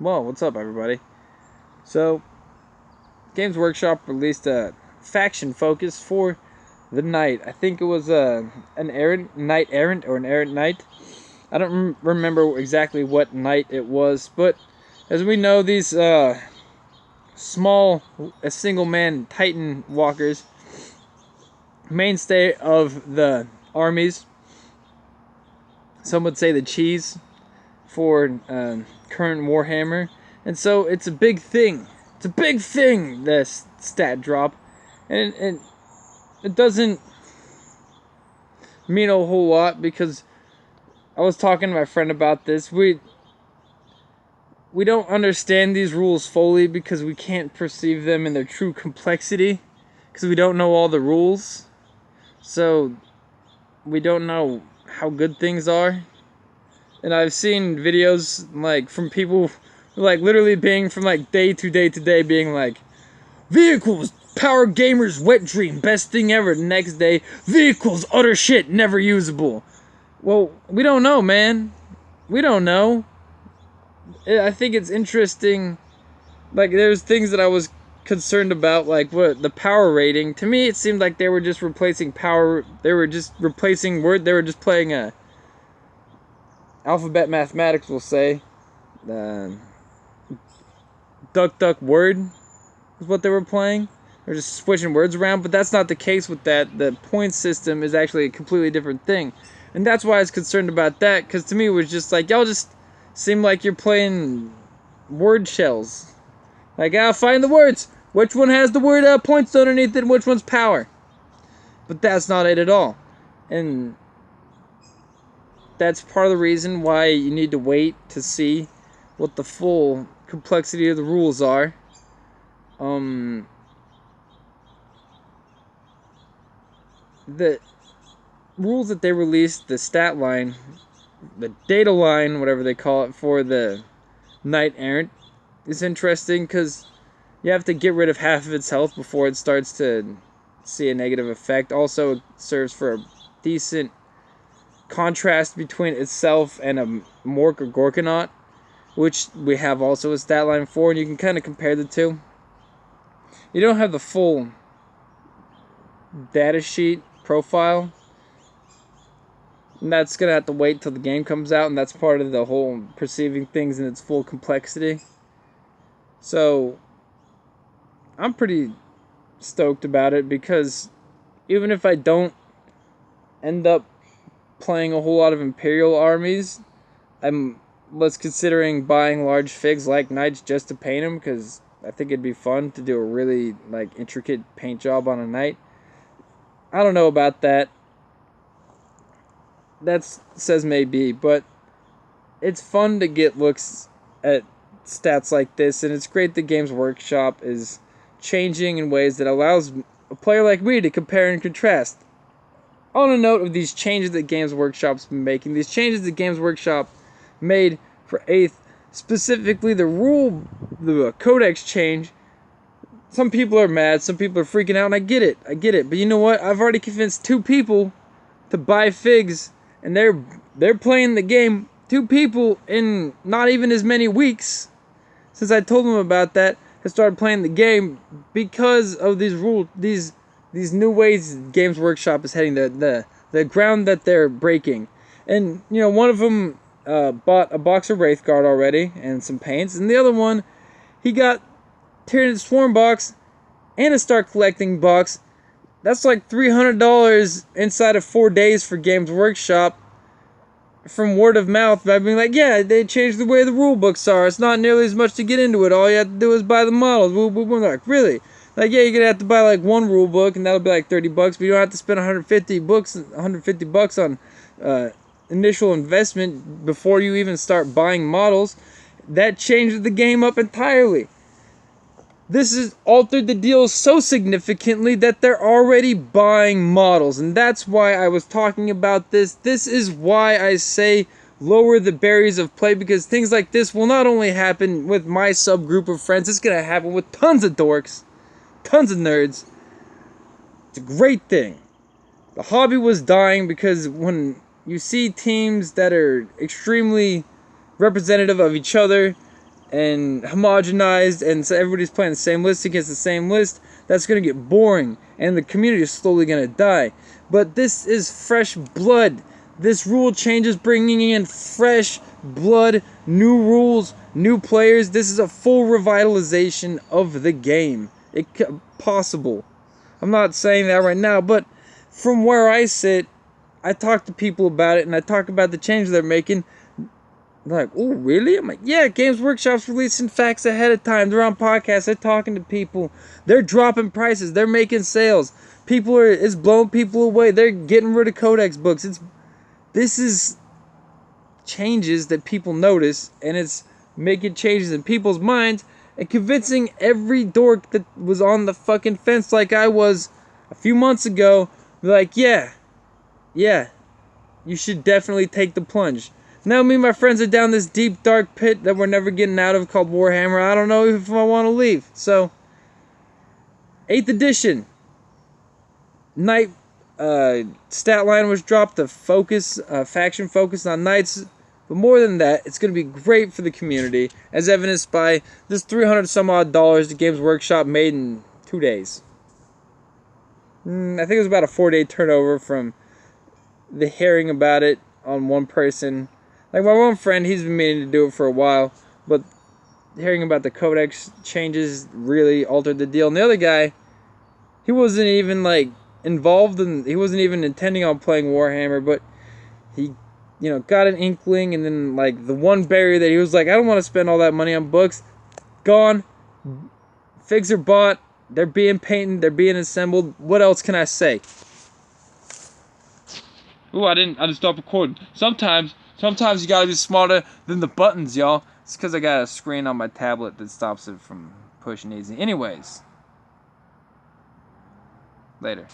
Well, what's up, everybody? So, Games Workshop released a faction focus for the knight. I think it was an errant or an errant knight. I don't remember exactly what knight it was, but as we know, these small, single man Titan walkers, mainstay of the armies. Some would say the cheese for current Warhammer, and so it's a big thing. It's a big thing, this stat drop, and it doesn't mean a whole lot because I was talking to my friend about this. We don't understand these rules fully because we can't perceive them in their true complexity because we don't know all the rules, so we don't know how good things are. And I've seen videos like from people like literally being from like day to day being like, vehicles, power gamers, wet dream, best thing ever. The next day, vehicles, utter shit, never usable. Well, we don't know, man. We don't know. I think it's interesting. Like, there's things that I was concerned about, like what the power rating. To me, it seemed like they were just replacing power. They were just replacing word. They were just playing a alphabet mathematics, we'll say. Duck, duck, word is what they were playing. They're just switching words around, but that's not the case with that. The point system is actually a completely different thing. And that's why I was concerned about that, because to me it was just like, y'all just seem like you're playing word shells. Like, I'll find the words. Which one has the word points underneath it and which one's power? But that's not it at all. And that's part of the reason why you need to wait to see what the full complexity of the rules are. The rules that they released, the stat line, the data line, whatever they call it, for the Knight Errant is interesting because you have to get rid of half of its health before it starts to see a negative effect. Also, it serves for a decent contrast between itself and a mork or gorkanaut, which we have also a stat line for, and you can kind of compare the two. You don't have the full data sheet profile, and that's gonna have to wait till the game comes out, and that's part of the whole perceiving things in its full complexity. So I'm pretty stoked about it because even if I don't end up playing a whole lot of Imperial armies, was considering buying large figs like knights just to paint them because I think it'd be fun to do a really like intricate paint job on a knight. I don't know about that. That says maybe, but it's fun to get looks at stats like this, and it's great that Games Workshop is changing in ways that allows a player like me to compare and contrast. On a note of these changes that Games Workshop's been making, these changes that Games Workshop made for 8th, specifically the codex change, some people are mad, some people are freaking out, and I get it, but you know what? I've already convinced 2 people to buy figs, and they're playing the game. 2 people in not even as many weeks since I told them about that have started playing the game because of these these new ways Games Workshop is heading, the ground that they're breaking. And you know, one of them bought a box of Wraithguard already and some paints, and the other one, he got Tyranid Swarm box and a Start Collecting box. That's like $300 inside of 4 days for Games Workshop from word of mouth by being like, yeah, they changed the way the rule books are. It's not nearly as much to get into it. All you have to do is buy the models. We're like, really? Like, yeah, you're gonna have to buy like one rule book, and that'll be like $30, but you don't have to spend $150 on initial investment before you even start buying models. That changed the game up entirely. This has altered the deal so significantly that they're already buying models, and that's why I was talking about this. This is why I say lower the barriers of play, because things like this will not only happen with my subgroup of friends, it's gonna happen with tons of dorks, tons of nerds. It's a great thing. The hobby was dying because when you see teams that are extremely representative of each other, and homogenized, and so everybody's playing the same list against the same list, that's going to get boring, and the community is slowly going to die. But this is fresh blood. This rule change is bringing in fresh blood, new rules, new players. This is a full revitalization of the game. Possible. I'm not saying that right now, but from where I sit, I talk to people about it, and I talk about the changes they're making. They're like, oh, really? I'm like, yeah, Games Workshop's releasing facts ahead of time. They're on podcasts. They're talking to people. They're dropping prices. They're making sales. It's blowing people away. They're getting rid of Codex books. This is changes that people notice, and it's making changes in people's minds and convincing every dork that was on the fucking fence like I was a few months ago, like, yeah, you should definitely take the plunge. Now me and my friends are down this deep, dark pit that we're never getting out of called Warhammer. I don't know if I want to leave. So, 8th edition. Knight stat line was dropped to focus, faction focus on Knights. But more than that, it's going to be great for the community, as evidenced by this $300 some odd the Games Workshop made in 2 days. I think it was about a 4-day turnover from the hearing about it on one person. Like my one friend, he's been meaning to do it for a while, but hearing about the Codex changes really altered the deal. And the other guy, he wasn't even like involved in, he wasn't even intending on playing Warhammer, but he, got an inkling, and then like the one barrier that he was like, I don't want to spend all that money on books, gone. Figs are bought, they're being painted, they're being assembled. What else can I say? Ooh, I just stopped recording. Sometimes you gotta be smarter than the buttons, y'all. It's because I got a screen on my tablet that stops it from pushing easy. Anyways, later.